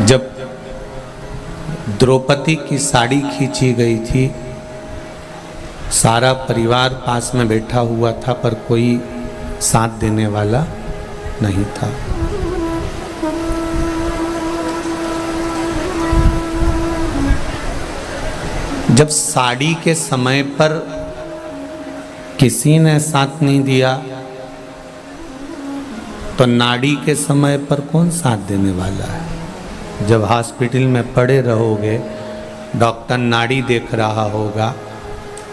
जब द्रौपदी की साड़ी खींची गई थी, सारा परिवार पास में बैठा हुआ था, पर कोई साथ देने वाला नहीं था। जब साड़ी के समय पर किसी ने साथ नहीं दिया, तो नाड़ी के समय पर कौन साथ देने वाला है? जब हॉस्पिटल में पड़े रहोगे, डॉक्टर नाड़ी देख रहा होगा,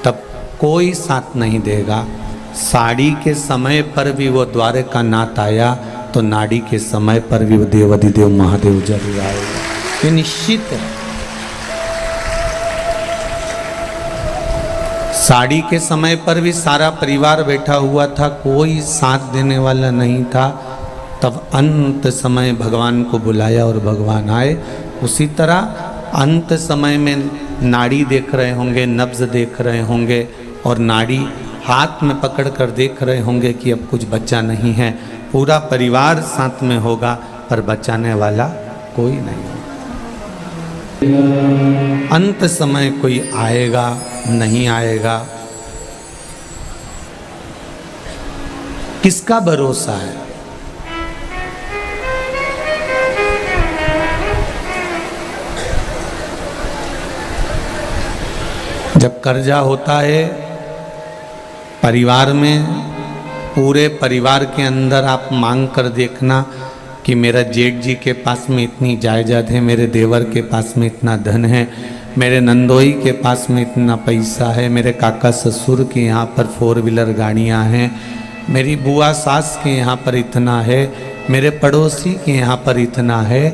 तब कोई साथ नहीं देगा। साड़ी के समय पर भी वो द्वारका नाथ आया, तो नाड़ी के समय पर भी वो देवाधिदेव महादेव जरूर आएगा, ये निश्चित है। साड़ी के समय पर भी सारा परिवार बैठा हुआ था, कोई साथ देने वाला नहीं था। तब अंत समय भगवान को बुलाया और भगवान आए। उसी तरह अंत समय में नाड़ी देख रहे होंगे, नब्ज देख रहे होंगे, और नाड़ी हाथ में पकड़ कर देख रहे होंगे कि अब कुछ बचा नहीं है। पूरा परिवार साथ में होगा, पर बचाने वाला कोई नहीं होगा। अंत समय कोई आएगा नहीं आएगा, किसका भरोसा है? जब कर्जा होता है परिवार में, पूरे परिवार के अंदर आप मांग कर देखना कि मेरा जेठ जी के पास में इतनी जायदाद है, मेरे देवर के पास में इतना धन है, मेरे नंदोई के पास में इतना पैसा है, मेरे काका ससुर के यहाँ पर 4 व्हीलर गाड़ियाँ हैं, मेरी बुआ सास के यहाँ पर इतना है, मेरे पड़ोसी के यहाँ पर इतना है।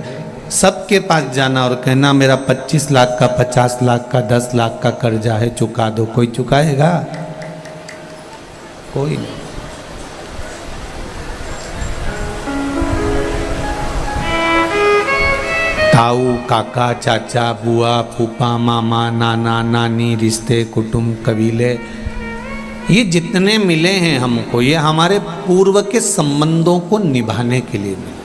सबके पास जाना और कहना मेरा 25 लाख का, 50 लाख का, 10 लाख का कर्जा है, चुका दो। कोई चुकाएगा? कोई नहीं। ताऊ, काका, चाचा, बुआ, फूफा, मामा, नाना, नानी, रिश्ते, कुटुंब, कबीले, ये जितने मिले हैं हमको, ये हमारे पूर्व के संबंधों को निभाने के लिए मिले।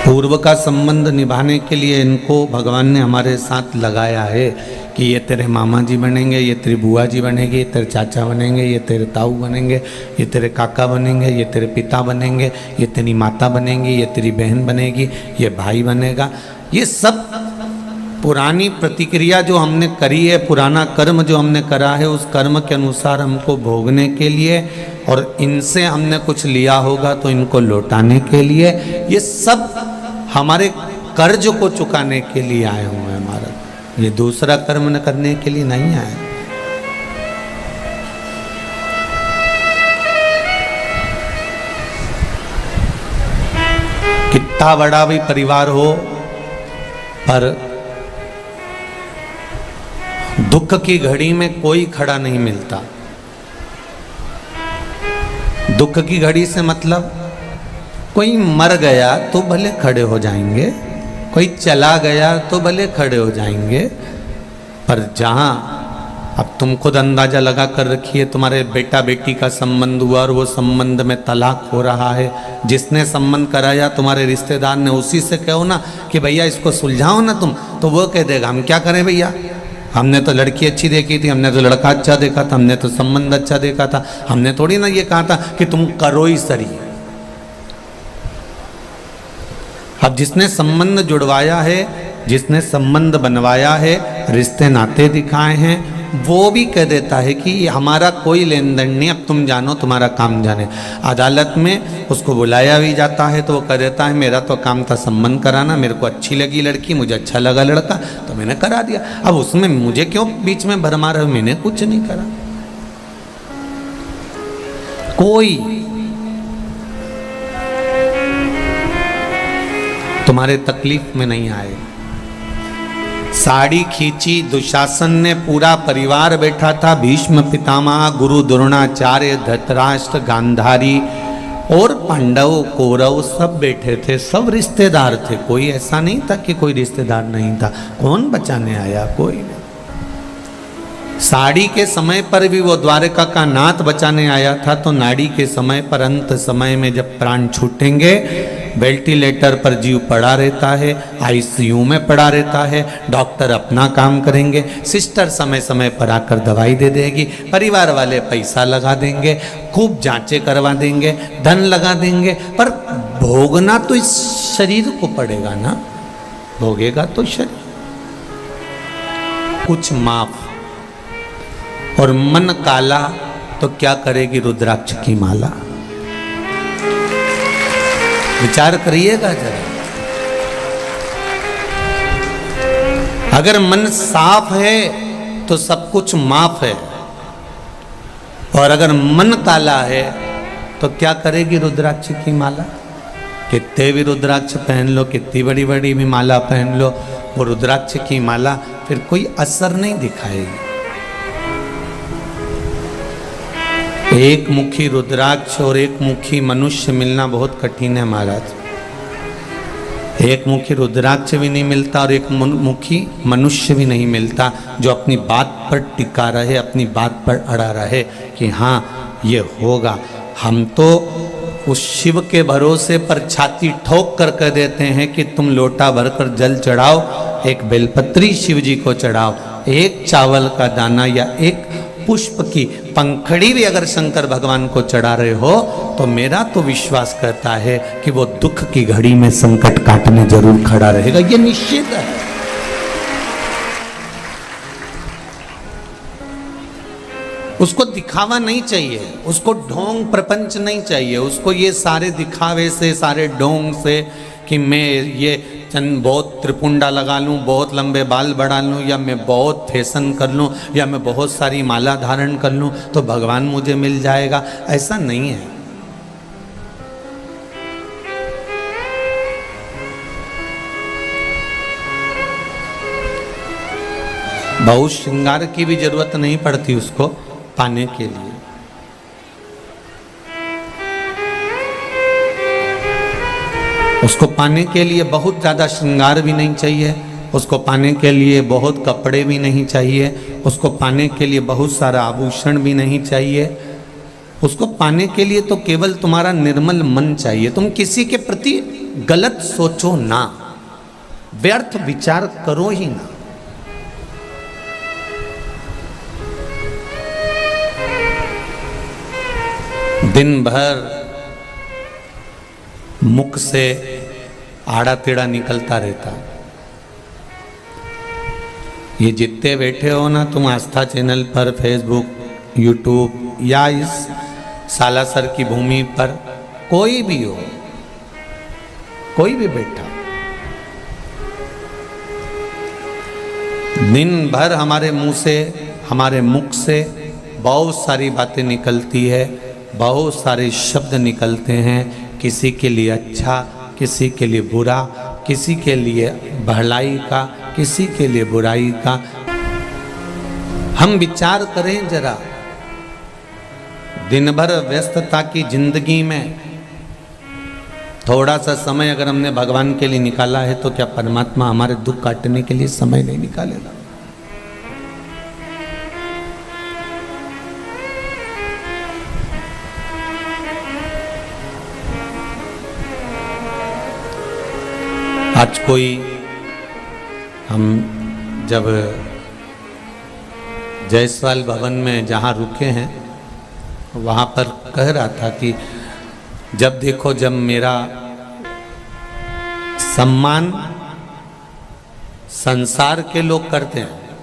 पूर्व का संबंध निभाने के लिए इनको भगवान ने हमारे साथ लगाया है कि ये तेरे मामा जी बनेंगे, ये तेरी बुआ जी बनेगी, ये तेरे चाचा बनेंगे, ये तेरे ताऊ बनेंगे, ये तेरे काका बनेंगे, ये तेरे पिता बनेंगे, ये तेरी माता बनेंगी, ये तेरी बहन बनेगी, ये भाई बनेगा। ये सब पुरानी प्रतिक्रिया जो हमने करी है, पुराना कर्म जो हमने करा है, उस कर्म के अनुसार हमको भोगने के लिए, और इनसे हमने कुछ लिया होगा तो इनको लौटाने के लिए, ये सब हमारे कर्ज को चुकाने के लिए आए हुए हैं। हमारा ये दूसरा कर्म न करने के लिए नहीं आए। कितना बड़ा भी परिवार हो, पर दुख की घड़ी में कोई खड़ा नहीं मिलता। दुख की घड़ी से मतलब कोई मर गया तो भले खड़े हो जाएंगे, कोई चला गया तो भले खड़े हो जाएंगे, पर जहां अब तुम खुद अंदाजा लगा कर रखिए, तुम्हारे बेटा बेटी का संबंध हुआ और वो संबंध में तलाक हो रहा है, जिसने संबंध कराया तुम्हारे रिश्तेदार ने, उसी से कहो ना कि भैया इसको सुलझाओ ना तुम, तो वो कह देगा हम क्या करें भैया, हमने तो लड़की अच्छी देखी थी, हमने तो लड़का अच्छा देखा था, हमने तो संबंध अच्छा देखा था, हमने थोड़ी ना ये कहा था कि तुम करो ही सही। अब जिसने संबंध जुड़वाया है, जिसने संबंध बनवाया है, रिश्ते नाते दिखाए हैं, वो भी कह देता है कि हमारा कोई लेन देन नहीं, अब तुम जानो, तुम्हारा काम जाने। अदालत में उसको बुलाया भी जाता है तो वो कह देता है मेरा तो काम था संबंध कराना, मेरे को अच्छी लगी लड़की, मुझे अच्छा लगा लड़का, तो मैंने करा दिया। अब उसमें मुझे क्यों बीच में भरमा रहे हो, मैंने कुछ नहीं करा। कोई तुम्हारे तकलीफ में नहीं आए। साड़ी खींची, दुशासन ने, पूरा परिवार बैठा था, भीष्म पितामह, गुरु द्रोणाचार्य, धृतराष्ट्र, गांधारी और पांडव, कौरव सब बैठे थे, सब रिश्तेदार थे। कोई ऐसा नहीं था कि कोई रिश्तेदार नहीं था। कौन बचाने आया? कोई नहीं। साड़ी के समय पर भी वो द्वारका का नाथ बचाने आया था, तो नाड़ी के समय पर, अंत समय में जब प्राण छूटेंगे, वेंटिलेटर पर जीव पड़ा रहता है, आईसीयू में पड़ा रहता है, डॉक्टर अपना काम करेंगे, सिस्टर समय समय पर आकर दवाई दे देगी, परिवार वाले पैसा लगा देंगे, खूब जांचें करवा देंगे, धन लगा देंगे, पर भोगना तो इस शरीर को पड़ेगा ना, भोगेगा तो शरीर। कुछ माफ और मन काला तो क्या करेगी रुद्राक्ष की माला। विचार करिएगा जरा। अगर मन साफ है तो सब कुछ माफ है, और अगर मन काला है तो क्या करेगी रुद्राक्ष की माला। कितने भी रुद्राक्ष पहन लो, कितनी बड़ी बड़ी भी माला पहन लो, वो रुद्राक्ष की माला फिर कोई असर नहीं दिखाएगी। एक मुखी रुद्राक्ष और एक मुखी मनुष्य मिलना बहुत कठिन है महाराज। एक मुखी रुद्राक्ष भी नहीं मिलता और एक मुखी मनुष्य भी नहीं मिलता जो अपनी बात पर टिका रहे, अपनी बात पर अड़ा रहे कि हाँ ये होगा। हम तो उस शिव के भरोसे पर छाती ठोक कर कह देते हैं कि तुम लोटा भरकर जल चढ़ाओ, एक बेलपत्री शिव जी को चढ़ाओ, एक चावल का दाना या एक पुष्प की पंखड़ी भी अगर शंकर भगवान को चढ़ा रहे हो तो मेरा तो विश्वास करता है कि वो दुख की घड़ी में संकट काटने जरूर खड़ा रहेगा, ये निश्चित है। उसको दिखावा नहीं चाहिए, उसको ढोंग प्रपंच नहीं चाहिए, उसको ये सारे दिखावे से, सारे ढोंग से कि मैं ये चंद बहुत त्रिपुंडा लगा लूं, बहुत लंबे बाल बढ़ा लूं, या मैं बहुत फैशन कर लूं, या मैं बहुत सारी माला धारण कर लूं तो भगवान मुझे मिल जाएगा, ऐसा नहीं है। बहुत श्रृंगार की भी जरूरत नहीं पड़ती उसको पाने के लिए। उसको पाने के लिए बहुत ज़्यादा श्रृंगार भी नहीं चाहिए, उसको पाने के लिए बहुत कपड़े भी नहीं चाहिए, उसको पाने के लिए बहुत सारा आभूषण भी नहीं चाहिए। उसको पाने के लिए तो केवल तुम्हारा निर्मल मन चाहिए। तुम किसी के प्रति गलत सोचो ना, व्यर्थ विचार करो ही ना। दिन भर मुख से आड़ा टेढ़ा निकलता रहता। ये जितने बैठे हो ना तुम आस्था चैनल पर, फेसबुक, यूट्यूब या इस सालासर की भूमि पर, कोई भी हो, कोई भी बैठा, दिन भर हमारे मुंह से, हमारे मुख से बहुत सारी बातें निकलती है, बहुत सारे शब्द निकलते हैं, किसी के लिए अच्छा, किसी के लिए बुरा, किसी के लिए भलाई का, किसी के लिए बुराई का। हम विचार करें जरा, दिन भर व्यस्तता की जिंदगी में थोड़ा सा समय अगर हमने भगवान के लिए निकाला है तो क्या परमात्मा हमारे दुख काटने के लिए समय नहीं निकालेगा? आज कोई, हम जब जयसवाल भवन में जहाँ रुके हैं वहाँ पर कह रहा था कि जब देखो, जब मेरा सम्मान संसार के लोग करते हैं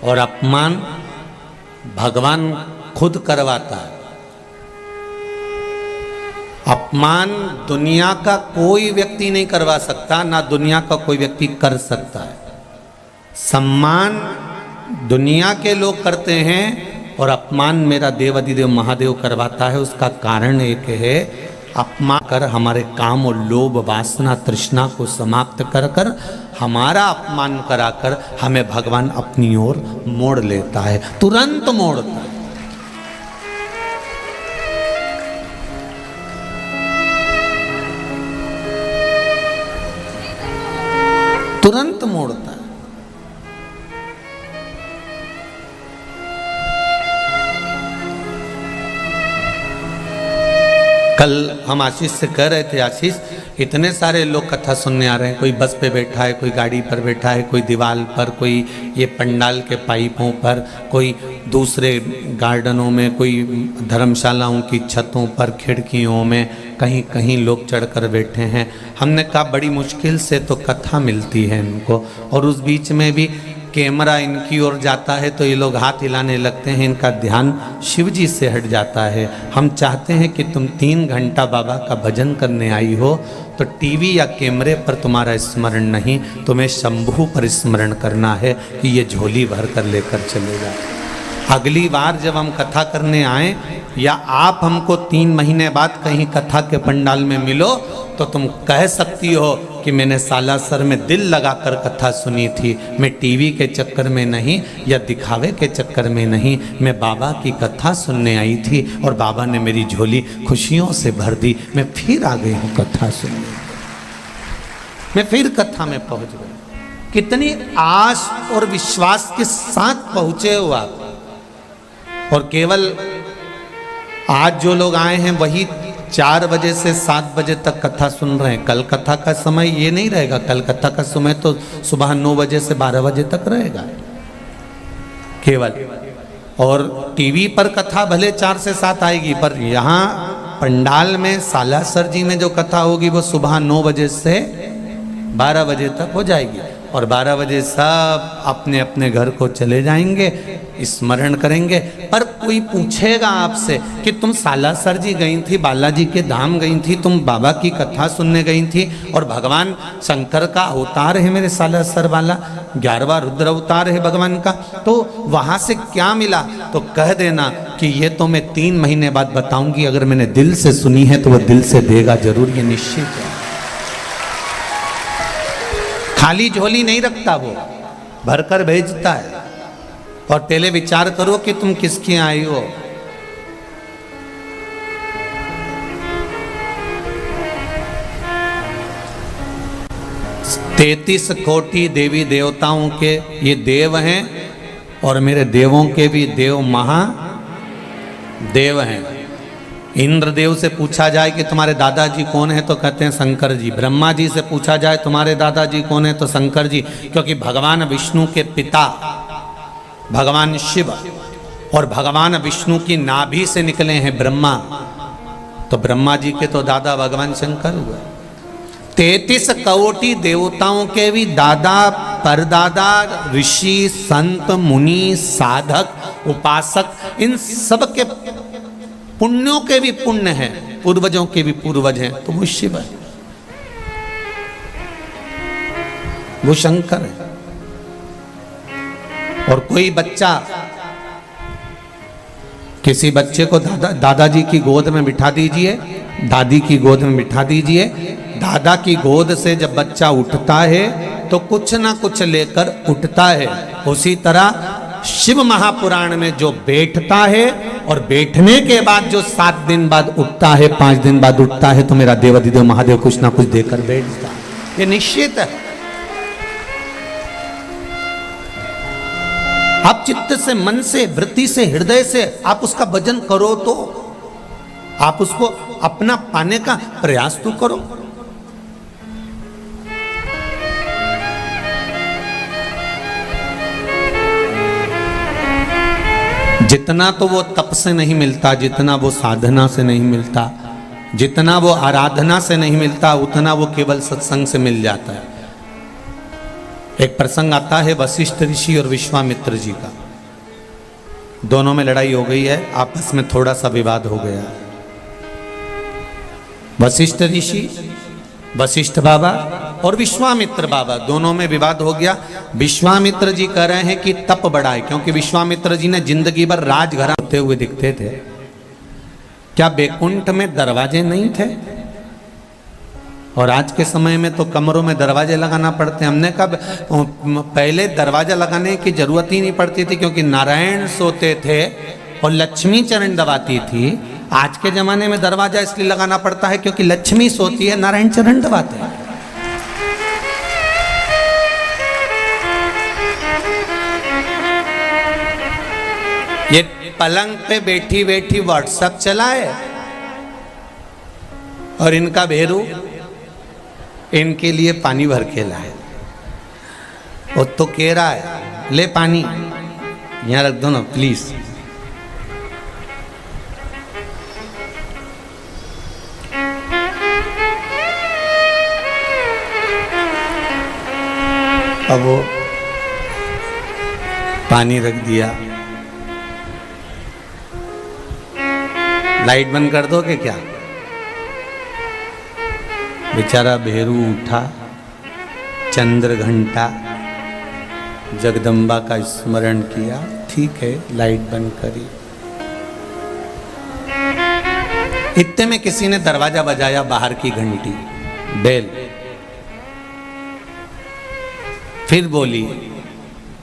और अपमान भगवान खुद करवाता है। अपमान दुनिया का कोई व्यक्ति नहीं करवा सकता, ना दुनिया का कोई व्यक्ति कर सकता है। सम्मान दुनिया के लोग करते हैं और अपमान मेरा देवाधिदेव महादेव करवाता है। उसका कारण एक है, अपमान कर हमारे काम और लोभ वासना तृष्णा को समाप्त कर कर हमारा अपमान कराकर हमें भगवान अपनी ओर मोड़ लेता है, तुरंत मोड़ता है। तुरंत मोड़ता है। कल हम आशीष से कह रहे थे, आशीष इतने सारे लोग कथा सुनने आ रहे हैं, कोई बस पे बैठा है, कोई गाड़ी पर बैठा है, कोई दीवार पर, कोई ये पंडाल के पाइपों पर, कोई दूसरे गार्डनों में, कोई धर्मशालाओं की छतों पर, खिड़कियों में, कहीं कहीं लोग चढ़कर बैठे हैं। हमने कहा बड़ी मुश्किल से तो कथा मिलती है इनको, और उस बीच में भी कैमरा इनकी ओर जाता है तो ये लोग हाथ हिलाने लगते हैं, इनका ध्यान शिव जी से हट जाता है। हम चाहते हैं कि तुम 3 घंटा बाबा का भजन करने आई हो तो टीवी या कैमरे पर तुम्हारा स्मरण नहीं, तुम्हें शंभू पर स्मरण करना है कि ये झोली भर कर लेकर चलेगा। अगली बार जब हम कथा करने आए या आप हमको 3 महीने बाद कहीं कथा के पंडाल में मिलो तो तुम कह सकती हो कि मैंने सालासर में दिल लगाकर कथा सुनी थी, मैं टीवी के चक्कर में नहीं या दिखावे के चक्कर में नहीं, मैं बाबा की कथा सुनने आई थी और बाबा ने मेरी झोली खुशियों से भर दी, मैं फिर आ गई हूँ कथा सुनने, मैं फिर कथा में पहुँच गई। कितनी आस और विश्वास के साथ पहुँचे हो आप। और केवल आज जो लोग आए हैं वही 4 बजे से 7 बजे तक कथा सुन रहे हैं। कल कथा का समय ये नहीं रहेगा, कल कथा का समय तो सुबह 9 बजे से 12 बजे तक रहेगा केवल। और टीवी पर कथा भले 4 से 7 आएगी, पर यहाँ पंडाल में सालासर जी में जो कथा होगी वो सुबह 9 बजे से 12 बजे तक हो जाएगी। और 12 बजे सब अपने अपने घर को चले जाएंगे, स्मरण करेंगे। पर कोई पूछेगा आपसे कि तुम सालासर जी गई थी, बालाजी के धाम गई थी, तुम बाबा की कथा सुनने गई थी और भगवान शंकर का अवतार है मेरे सालासर वाला, 11वां रुद्र अवतार है भगवान का, तो वहाँ से क्या मिला? तो कह देना कि ये तो मैं 3 महीने बाद बताऊंगी, अगर मैंने दिल से सुनी है तो वह दिल से देगा जरूर, ये निश्चित है। खाली झोली नहीं रखता वो, भरकर भेजता है। और पहले विचार करो कि तुम किसके आई हो। तैतीस कोटि देवी देवताओं के ये देव हैं और मेरे देवों के भी देव महादेव हैं। इंद्रदेव से पूछा जाए कि तुम्हारे दादाजी कौन है तो कहते हैं शंकर जी। ब्रह्मा जी से पूछा जाए तुम्हारे दादाजी कौन है तो शंकर जी, क्योंकि भगवान विष्णु के पिता भगवान शिव और भगवान विष्णु की नाभि से निकले हैं ब्रह्मा, तो ब्रह्मा जी के तो दादा भगवान शंकर हुए। 33 कोटि देवताओं के भी दादा परदादा ऋषि संत मुनि साधक उपासक, इन सब के पुण्यों के भी पुण्य हैं, पूर्वजों के भी पूर्वज हैं, तो वो शिव है, वो शंकर है। और कोई बच्चा किसी बच्चे को दादाजी की गोद में बिठा दीजिए, दादी की गोद में बिठा दीजिए, दादा की गोद से जब बच्चा उठता है तो कुछ ना कुछ लेकर उठता है। उसी तरह शिव महापुराण में जो बैठता है और बैठने के बाद जो 7 दिन बाद उठता है, 5 दिन बाद उठता है, तो मेरा देवाधिदेव महादेव कुछ ना कुछ देकर बैठता है, ये निश्चित है। आप चित्त से, मन से, वृत्ति से, हृदय से आप उसका भजन करो, तो आप उसको अपना पाने का प्रयास तो करो। जितना तो वो तप से नहीं मिलता, जितना वो साधना से नहीं मिलता, जितना वो आराधना से नहीं मिलता, उतना वो केवल सत्संग से मिल जाता है। एक प्रसंग आता है वशिष्ठ ऋषि और विश्वामित्र जी का, दोनों में लड़ाई हो गई है, आपस में थोड़ा सा विवाद हो गया। वशिष्ठ ऋषि, वशिष्ठ बाबा और विश्वामित्र बाबा, दोनों में विवाद हो गया। विश्वामित्र जी कह रहे हैं कि तप बढ़ाए, क्योंकि विश्वामित्र जी ने जिंदगी भर राजघराना होते हुए दिखते थे। क्या बैकुंठ में दरवाजे नहीं थे? और आज के समय में तो कमरों में दरवाजे लगाना पड़ते हैं। हमने कब पहले दरवाजा लगाने की जरूरत ही नहीं पड़ती थी, क्योंकि नारायण सोते थे और लक्ष्मी चरण दबाती थी। आज के जमाने में दरवाजा इसलिए लगाना पड़ता है क्योंकि लक्ष्मी सोती है, नारायण चरण दबाते हैं। ये पलंग पे बैठी बैठी व्हाट्सएप चलाए, और इनका भेरू इनके लिए पानी भर के लाए। वो तो कह रहा है ले पानी यहाँ रख दो ना प्लीज। अब वो पानी रख दिया। लाइट बंद कर दोगे क्या? बेचारा भेरू उठा, चंद्र घंटा जगदम्बा का स्मरण किया, ठीक है लाइट बंद करी। इतने में किसी ने दरवाजा बजाया, बाहर की घंटी बेल। फिर बोली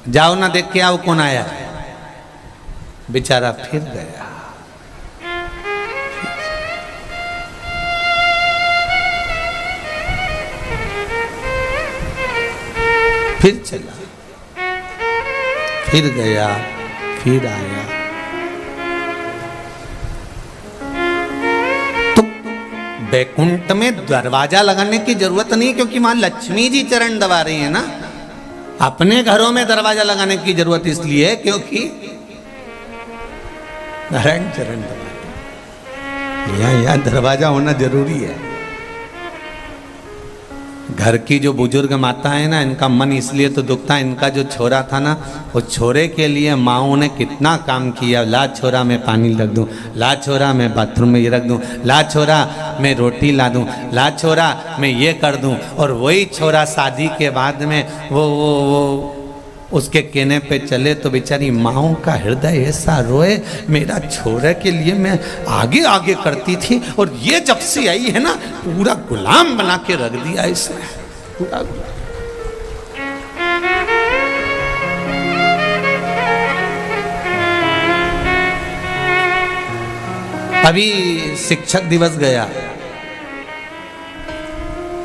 जाओ ना देख के आओ कौन आया। बेचारा फिर गया। फिर चला, फिर गया, फिर आया। तो बैकुंठ में दरवाजा लगाने की जरूरत नहीं, क्योंकि वहां लक्ष्मी जी चरण दबा रही है ना। अपने घरों में दरवाजा लगाने की जरूरत इसलिए है क्योंकि नारायण चरण दबाते। यहाँ दरवाजा होना जरूरी है। घर की जो बुजुर्ग माता है ना, इनका मन इसलिए तो दुखता है। इनका जो छोरा था ना, वो छोरे के लिए माओं ने कितना काम किया। ला छोरा मैं पानी रख दूं, ला छोरा मैं बाथरूम में ये रख दूं, ला छोरा मैं रोटी ला दूं, ला छोरा मैं ये कर दूं। और वही छोरा शादी के बाद में वो उसके कहने पे चले तो बेचारी माओं का हृदय ऐसा रोए। मेरा छोरे के लिए मैं आगे आगे करती थी और ये जब से आई है ना, पूरा गुलाम बना के रख दिया इसने, पूरा अभी शिक्षक दिवस गया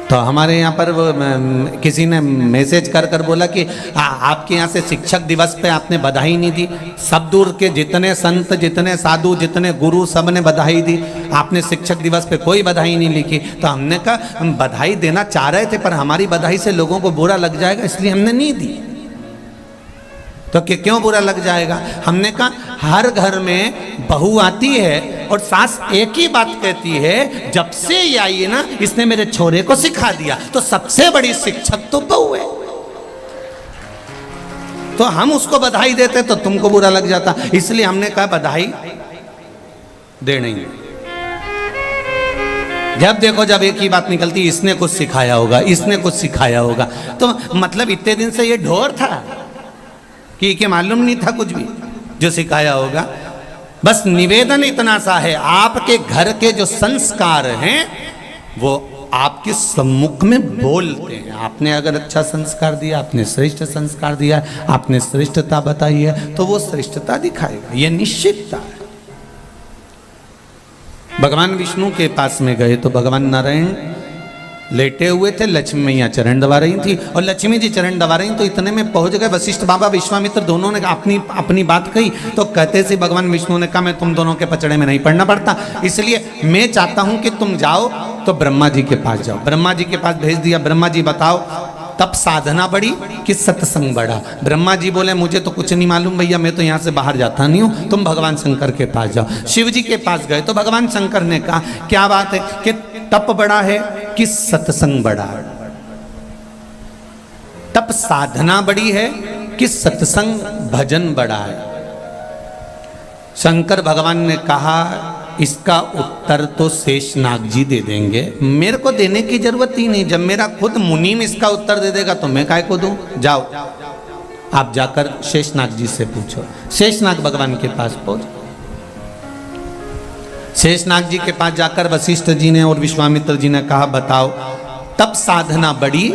तो हमारे यहाँ पर वो किसी ने मैसेज कर कर बोला कि आपके यहाँ से शिक्षक दिवस पे आपने बधाई नहीं दी। सब दूर के जितने संत, जितने साधु, जितने गुरु, सब ने बधाई दी, आपने शिक्षक दिवस पे कोई बधाई नहीं लिखी। तो हमने कहा हम बधाई देना चाह रहे थे, पर हमारी बधाई से लोगों को बुरा लग जाएगा, इसलिए हमने नहीं दी। तो क्यों बुरा लग जाएगा? हमने कहा हर घर में बहू आती है और सास एक ही बात कहती है, जब से ये आई है ना इसने मेरे छोरे को सिखा दिया। तो सबसे बड़ी शिक्षक तो बहू है। तो हम उसको बधाई देते तो तुमको बुरा लग जाता, इसलिए हमने कहा बधाई देनी है। जब देखो जब एक ही बात निकलती, इसने कुछ सिखाया होगा, इसने कुछ सिखाया होगा। तो मतलब इतने दिन से ये ढोर था कि मालूम नहीं था कुछ भी जो सिखाया होगा। बस निवेदन इतना सा है, आपके घर के जो संस्कार हैं वो आपके सम्मुख में बोलते हैं। आपने अगर अच्छा संस्कार दिया, आपने श्रेष्ठ संस्कार दिया, आपने श्रेष्ठता बताई है, तो वो श्रेष्ठता दिखाएगा, ये निश्चितता है। भगवान विष्णु के पास में गए तो भगवान नारायण लेटे हुए थे, लक्ष्मी मैया चरण दबा रही थी और लक्ष्मी जी चरण दबा रही, तो इतने में पहुंच गए वशिष्ठ बाबा, विश्वामित्र, दोनों ने अपनी बात कही। तो कहते से भगवान विष्णु ने कहा मैं तुम दोनों के पचड़े में नहीं पड़ना पड़ता, इसलिए मैं चाहता हूं कि तुम जाओ तो ब्रह्मा जी के पास जाओ। ब्रह्मा जी के पास भेज दिया। ब्रह्मा जी बताओ तब साधना बढ़ी कि सत्संग बढ़ा? ब्रह्मा जी बोले मुझे तो कुछ नहीं मालूम भैया, मैं तो यहाँ से बाहर जाता नहीं हूँ, तुम भगवान शंकर के पास जाओ। शिव जी के पास गए तो भगवान शंकर ने कहा क्या बात है कि तप बड़ा है कि सत्संग बड़ा? तप साधना बड़ी है कि सत्संग भजन बड़ा है? शंकर भगवान ने कहा इसका उत्तर तो शेषनाग जी दे देंगे, मेरे को देने की जरूरत ही नहीं। जब मेरा खुद मुनीम इसका उत्तर दे देगा तो मैं काय को दूं? जाओ आप जाकर शेषनाग जी से पूछो। शेषनाग भगवान के पास पहुंच। शेषनाग जी के पास जाकर वशिष्ठ जी ने और विश्वामित्र जी ने कहा बताओ तब साधना बड़ी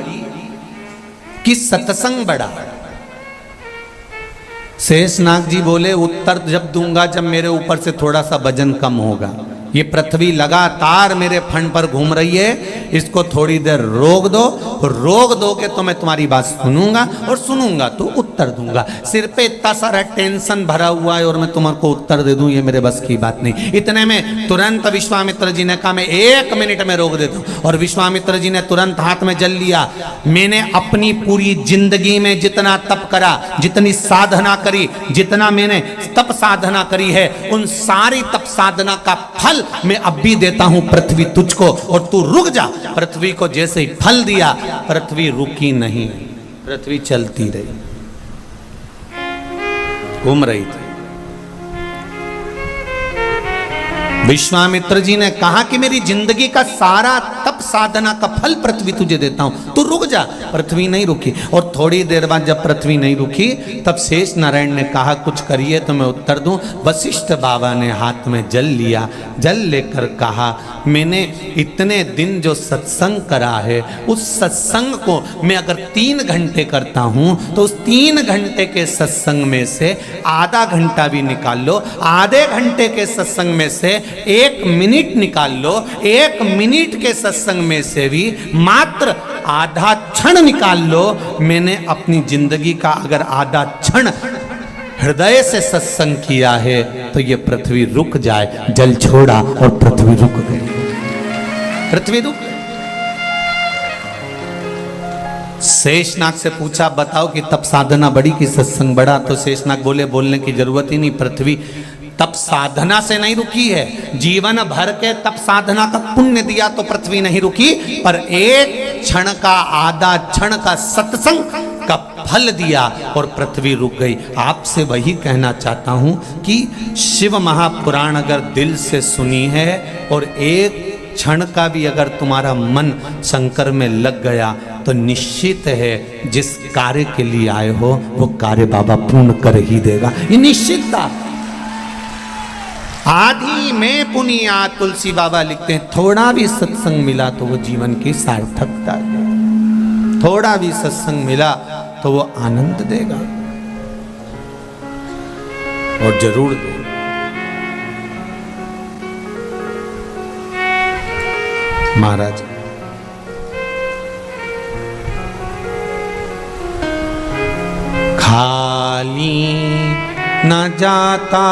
कि सत्संग बड़ा? शेषनाग जी बोले उत्तर जब दूंगा जब मेरे ऊपर से थोड़ा सा वजन कम होगा। ये पृथ्वी लगातार मेरे फंड पर घूम रही है, इसको थोड़ी देर रोक दो। रोक दो के तो मैं तुम्हारी बात सुनूंगा और सुनूंगा तो उत्तर दूंगा। सिर पे इतना सारा टेंशन भरा हुआ है और मैं तुम्हारे को उत्तर दे दूं, ये मेरे बस की बात नहीं। इतने में तुरंत विश्वामित्र जी ने कहा मैं 1 मिनट में रोक देता हूं। और विश्वामित्र जी ने तुरंत हाथ में जल लिया। मैंने अपनी पूरी जिंदगी में जितना तप करा, जितनी साधना करी, जितना मैंने तप साधना करी है, उन सारी तप साधना का फल मैं अब भी देता हूं पृथ्वी तुझको, और तू रुक जा। पृथ्वी को जैसे ही फल दिया, पृथ्वी रुकी नहीं, पृथ्वी चलती रही, घूम रही थी। विश्वामित्र जी ने कहा कि मेरी जिंदगी का सारा तप साधना का फल पृथ्वी तुझे देता हूं, तू रुक जा। पृथ्वी नहीं रुकी। और थोड़ी देर बाद जब पृथ्वी नहीं रुकी, तब शेष नारायण ने कहा कुछ करिए तो मैं उत्तर दूं। वशिष्ठ बाबा ने हाथ में जल लिया। जल लेकर कहा मैंने इतने दिन जो सत्संग करा है, उस सत्संग को मैं अगर 3 घंटे करता हूं तो उस 3 घंटे के सत्संग में से आधा घंटा भी निकाल लो, आधे घंटे के सत्संग में से 1 मिनट निकाल लो, 1 मिनट के सत्संग में से भी मात्र आधा क्षण निकाल लो। मैंने अपनी जिंदगी का अगर आधा क्षण हृदय से सत्संग किया है तो ये पृथ्वी रुक जाए। जल छोड़ा और पृथ्वी रुक गई, पृथ्वी रुक। शेषनाग से पूछा बताओ कि तप साधना बड़ी कि सत्संग बड़ा? तो शेषनाग बोले बोलने की जरूरत ही नहीं, पृथ्वी तप साधना से नहीं रुकी है। जीवन भर के तप साधना का पुण्य दिया तो पृथ्वी नहीं रुकी, पर 1 क्षण का, आधा क्षण का सत्संग का फल दिया और पृथ्वी रुक गई। आपसे वही कहना चाहता हूं कि शिव महापुराण अगर दिल से सुनी है और 1 क्षण का भी अगर तुम्हारा मन शंकर में लग गया तो निश्चित है जिस कार्य के लिए आए हो वो कार्य बाबा पूर्ण कर ही देगा, ये निश्चित था। आदि में पुनिया तुलसी बाबा लिखते हैं थोड़ा भी सत्संग मिला तो वो जीवन की सार्थकता है, थोड़ा भी सत्संग मिला तो वो आनंद देगा और जरूर देगा। महाराज खाली न जाता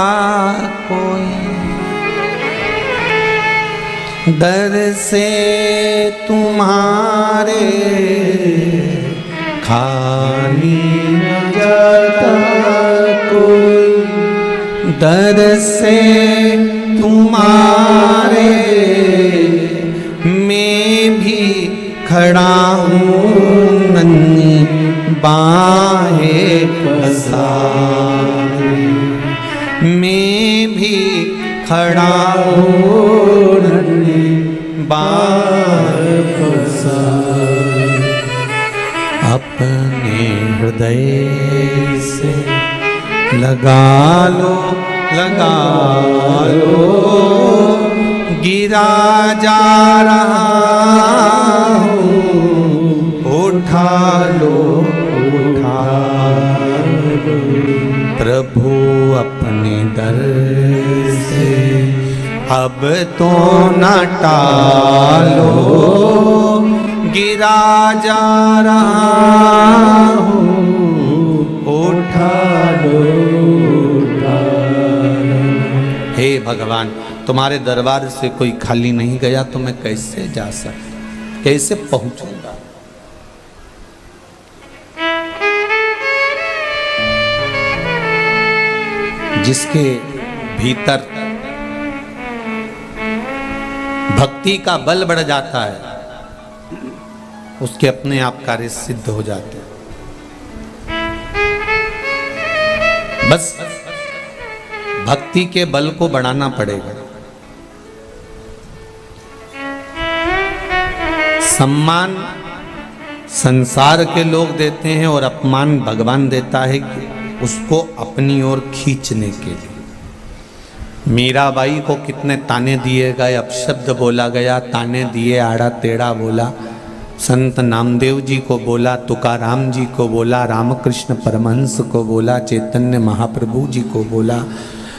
कोई दर से तुम्हारे, खाली न जाता कोई दर से तुम्हारे, मैं भी खड़ा हूँ नन्ही बाहें पसारे, मैं भी खड़ा हूँ नन्ही बाहें पसारे। अपने हृदय से लगा लो, लगा लो, गिरा जा रहा हूँ, उठा लो, उठा लो। प्रभु अपने दर से अब तो न टालो, गिरा जा रहा हूँ, उठा लो, उठा लो। हे भगवान, तुम्हारे दरबार से कोई खाली नहीं गया तो मैं कैसे जा सकता, कैसे पहुंचूंगा? जिसके भीतर भक्ति का बल बढ़ जाता है उसके अपने आप कार्य सिद्ध हो जाते हैं। बस भक्ति के बल को बढ़ाना पड़ेगा। सम्मान संसार के लोग देते हैं और अपमान भगवान देता है कि उसको अपनी ओर खींचने के लिए। मीराबाई को कितने ताने दिए गए, अपशब्द बोला गया, ताने दिए, आड़ा टेढ़ा बोला। संत नामदेव जी को बोला, तुकाराम जी को बोला, रामकृष्ण परमहंस को बोला, चैतन्य महाप्रभु जी को बोला,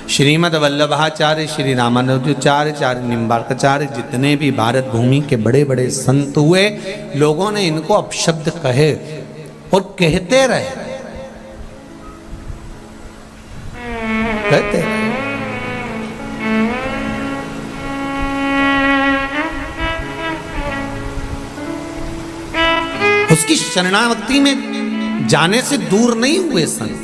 श्रीमद् वल्लभाचार्य, श्री रामानुजाचार्य, आचार्य निम्बार्काचार्य, जितने भी भारत भूमि के बड़े बड़े संत हुए, लोगों ने इनको अपशब्द कहे और कहते रहे, कहते रहे। उसकी शरणागति में जाने से दूर नहीं हुए संत।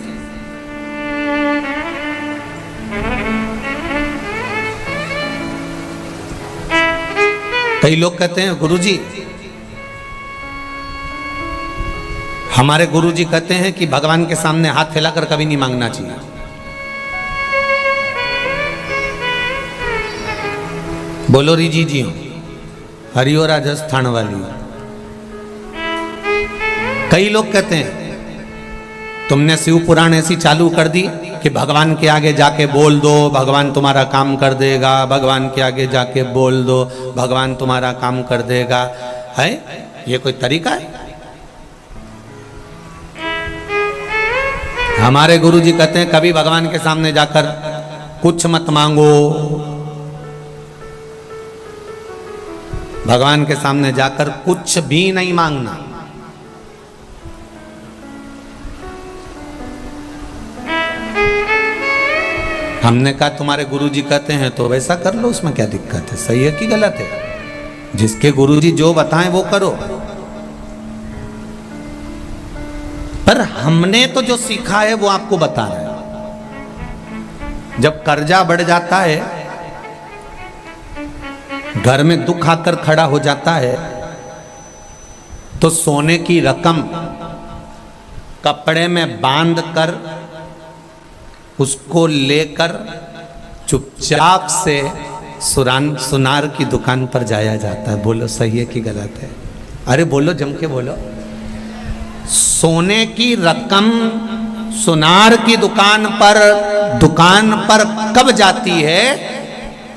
कई लोग कहते हैं गुरुजी, हमारे गुरुजी कहते हैं कि भगवान के सामने हाथ फैलाकर कभी नहीं मांगना चाहिए। बोलो रीजी जी हो, हरियो राजस्थान वाली। कई लोग कहते हैं तुमने शिव पुराण ऐसी चालू कर दी कि भगवान के आगे जाके बोल दो, भगवान तुम्हारा काम कर देगा, भगवान के आगे जाके बोल दो, भगवान तुम्हारा काम कर देगा। है ये कोई तरीका है? हमारे गुरुजी कहते हैं कभी भगवान के सामने जाकर कुछ मत मांगो, भगवान के सामने जाकर कुछ भी नहीं मांगना। हमने कहा तुम्हारे गुरुजी कहते हैं तो वैसा कर लो, उसमें क्या दिक्कत है? सही है कि गलत है? जिसके गुरुजी जो बताएं वो करो। पर हमने तो जो सीखा है वो आपको बता रहे हैं। जब कर्जा बढ़ जाता है, घर में दुख आकर खड़ा हो जाता है, तो सोने की रकम कपड़े में बांध कर उसको लेकर चुपचाप से सुनार की दुकान पर जाया जाता है। बोलो सही है कि गलत है? अरे बोलो, जम के बोलो। सोने की रकम सुनार की दुकान पर कब जाती है?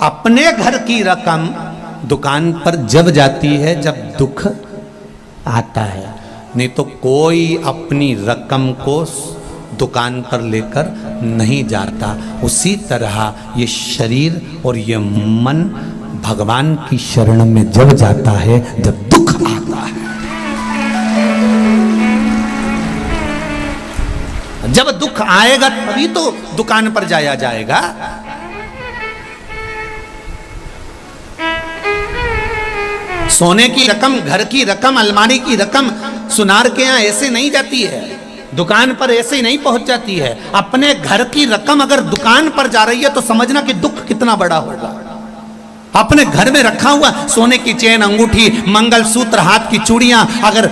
अपने घर की रकम दुकान पर जब जाती है जब दुख आता है। नहीं तो कोई अपनी रकम को दुकान पर लेकर नहीं जाता। उसी तरह ये शरीर और ये मन भगवान की शरण में जब जाता है जब दुख आता है। जब दुख आएगा तभी तो दुकान पर जाया जाएगा। सोने की रकम, घर की रकम, अलमारी की रकम सुनार के यहां ऐसे नहीं जाती है, दुकान पर ऐसे ही नहीं पहुंच जाती है। अपने घर की रकम अगर दुकान पर जा रही है तो समझना कि दुख कितना बड़ा होगा। अपने घर में रखा हुआ सोने की चेन, अंगूठी, मंगलसूत्र, हाथ की चूड़ियां अगर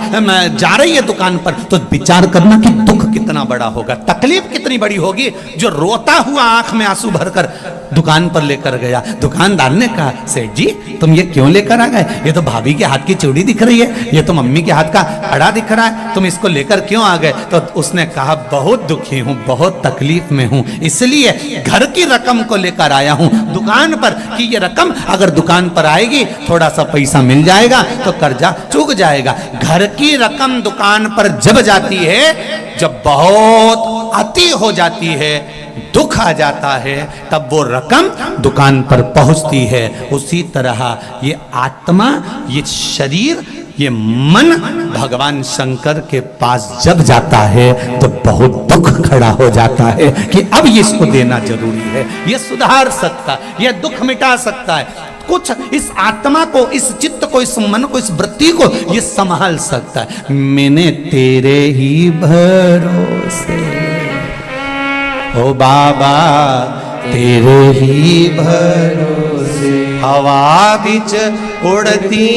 जा रही है दुकान पर तो विचार करना कि दुख कितना बड़ा होगा, तकलीफ कितनी बड़ी होगी। जो रोता हुआ आंख में आंसू भरकर दुकान पर लेकर गया, दुकानदार ने कहा सेठ जी तुम ये क्यों लेकर आ गए? ये तो भाभी के हाथ की चूड़ी दिख रही है, ये तो मम्मी के हाथ का कड़ा दिख रहा है, तुम इसको लेकर क्यों आ गए? तो उसने कहा बहुत दुखी हूं, बहुत तकलीफ में हूं, इसलिए घर की रकम को लेकर आया हूं दुकान पर कि ये रकम अगर दुकान पर आएगी थोड़ा सा पैसा मिल जाएगा तो कर्जा चूक जाएगा। घर की रकम दुकान पर जब जाती है, जब बहुत अति हो जाती है, दुख आ जाता है, तब वो रकम दुकान पर पहुंचती है। उसी तरह ये आत्मा, ये शरीर, ये मन भगवान शंकर के पास जब जाता है तो बहुत दुख खड़ा हो जाता है कि अब इसको देना जरूरी है, ये सुधार सकता, ये दुख मिटा सकता है, कुछ इस आत्मा को, इस चित्त को, इस मन को, इस वृत्ति को ये संभाल सकता है। मैंने तेरे ही भरोसे ओ बाबा, तेरे ही भरोसे हवा बिच उड़ती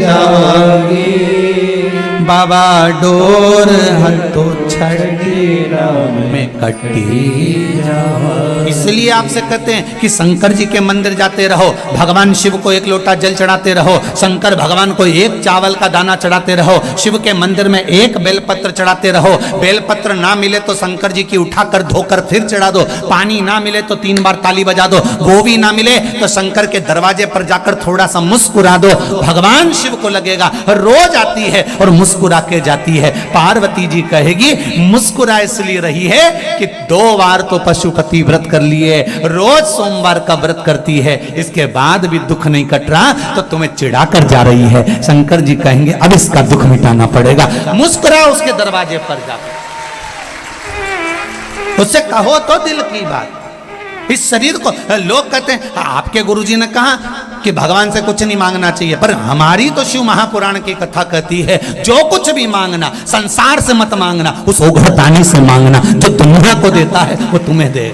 जाऊंगी बाबा, डोर हटो छड़ी में कटी जाऊंगी। इसलिए आपसे कहते हैं कि शंकर जी के मंदिर जाते रहो, भगवान शिव को एक लोटा जल चढ़ाते रहो, शंकर भगवान को एक चावल का दाना चढ़ाते रहो, शिव के मंदिर में एक बेलपत्र चढ़ाते रहो। बेलपत्र ना मिले तो शंकर जी की उठाकर धोकर फिर चढ़ा दो, पानी ना मिले तो 3 बार ताली बजा दो, वो भी ना मिले तो शंकर के दरवाजे पर जाकर थोड़ा सा मुस्कुरा दो। भगवान शिव को लगेगा रोज आती है और मुस्कुरा के जाती है। पार्वती जी कहेगी मुस्कुरा इसलिए रही है कि 2 बार तो पशुपति व्रत कर लिए, रोज सोमवार का व्रत करती है, इसके बाद भी दुख नहीं कट रहा तो तुम्हें चिढ़ा कर जा रही है। शंकर जी कहेंगे अब इसका दुख मिटाना पड़ेगा। मुस्कुरा उसके दरवाजे पर जाकर, उससे कहो तो दिल की बात। इस शरीर को लोग कहते हैं आपके गुरुजी ने कहा कि भगवान से कुछ नहीं मांगना चाहिए, पर हमारी तो शिव महापुराण की कथा कहती है जो कुछ भी मांगना संसार से मत मांगना, उस उघड़तानी से मांगना जो दुनिया को देता है वो तुम्हें दे।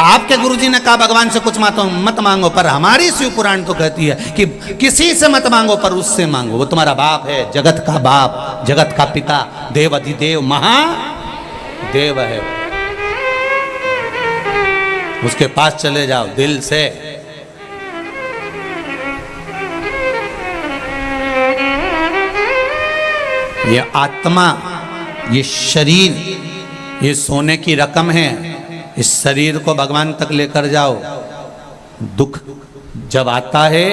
आपके गुरुजी ने कहा भगवान से कुछ मत मांगो, पर हमारी शिव पुराण तो कहती है कि किसी से मत मांगो पर उससे मांगो, वो तुम्हारा बाप है, जगत का बाप, जगत का पिता, देव अधिदेव महादेव है, उसके पास चले जाओ दिल से। ये आत्मा, ये शरीर, ये सोने की रकम है, इस शरीर को भगवान तक लेकर जाओ। दुख जब आता है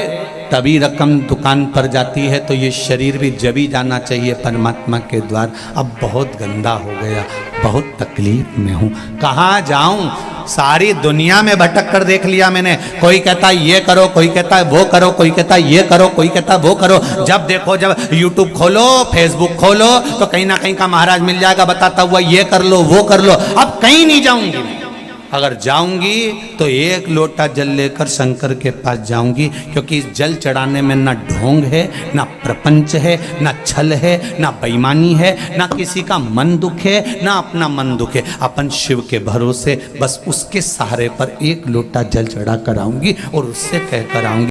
तभी रकम दुकान पर जाती है, तो ये शरीर भी जब ही जाना चाहिए परमात्मा के द्वार। अब बहुत गंदा हो गया, बहुत तकलीफ में हूँ, कहाँ जाऊँ? सारी दुनिया में भटक कर देख लिया मैंने। कोई कहता है ये करो, कोई कहता है वो करो, कोई कहता है ये करो, कोई कहता है वो करो। जब देखो, जब यूट्यूब खोलो, फेसबुक खोलो, तो कहीं ना कहीं का महाराज मिल जाएगा बताता हुआ ये कर लो वो कर लो। अब कहीं नहीं जाऊंगी, अगर जाऊंगी तो 1 लोटा जल लेकर शंकर के पास जाऊंगी, क्योंकि इस जल चढ़ाने में ना ढोंग है, ना प्रपंच है, ना छल है, ना बेईमानी है, ना किसी का मन दुख है, ना अपना मन दुख है। अपन शिव के भरोसे बस उसके सहारे पर 1 लोटा जल चढ़ा कर आऊंगी और उससे कहकर आऊंगी